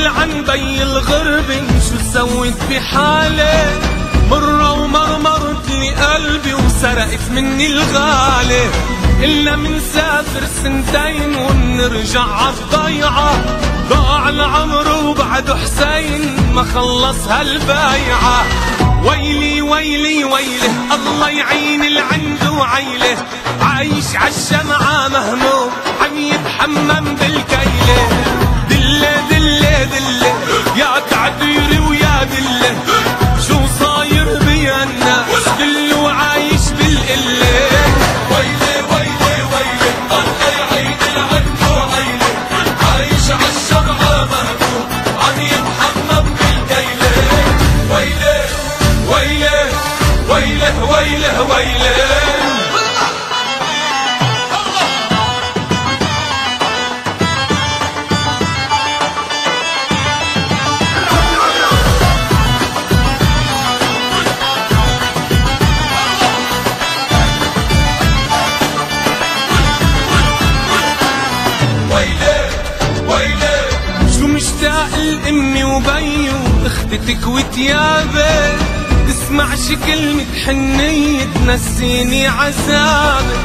سأل عن بي الغربة شو سويت بحالي، مرة ومرمرت لي قلبي وسرقت مني الغالي. إلا منسافر سنتين ومنرجع عالضيعة، ضاع العمر وبعد حسين ما خلص هالبايعة. ويلي ويلي ويله الله يعين العنده عيله، عايش عالشمعة مهموم عم يتحمم بالكيلة. دلة دلة دلة يا تعذيري ويا دلة، شو صاير بيا الناس كله عايش بالقلة. ويلي ويلي ويلي الله يعين العنده عيله، عايش عالشمعة مهموم عم يتحمم بالكيلة. ويلي ويلي ويله ويله ويله. شو مشتاق لأمي وبي واختتك وتيابي، تسمع شي كلمة حنية تنسيني عذابي.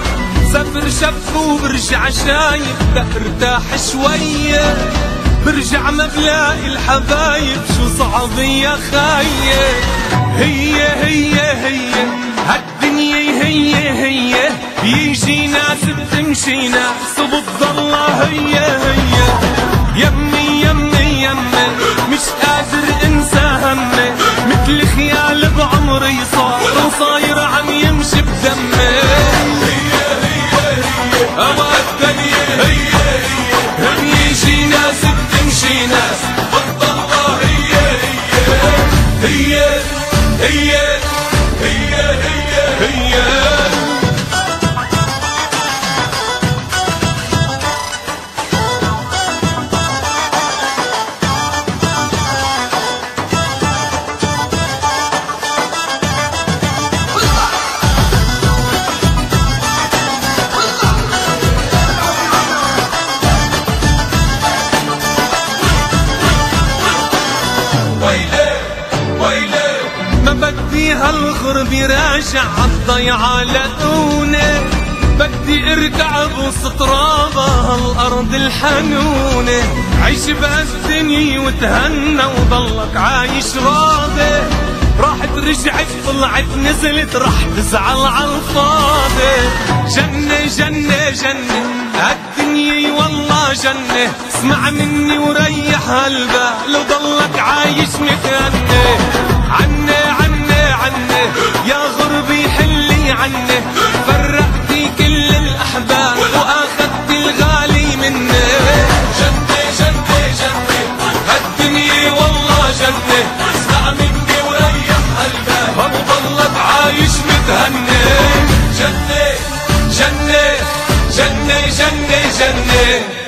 سافر شف وبرجع شايف ارتاح شوية، برجع ما بلاقي الحبايب شو صعب يا خاية. هي هي هي هالدنيا هي بيجي ناس بتمشي ناس وبتضلها هي. يمي يمي يمي مش قادر انسى همي، مثل خيال بعمري صار وصاير عم يمشي بدمي. هي أما الدنيا هي يجي ناس بتمشي ناس بتضلها هي هي هي هي هي. ما بدي هالغرب راجع عالضيعة لقوني، بدي ارجع بوسط ترابها هالارض الحنونة. عيش بهالدنيا وتهنى وضلك عايش راضي، راحت رجعت طلعت نزلت رح تزعل عالفاضي. جنة جنة جنة هالدنيا والله جنة، اسمع مني وريح هالبال وضلك عايش متهني. عني عني عني يا غربي حلي عني، فرقتي كل الأحباب وأخذتي الغالي مني. جنة جنة جنة هالدنيا والله جنة، اسمع مني وريح قلبك وضلك عايش متهني. جنة جنة جنة جنة جنة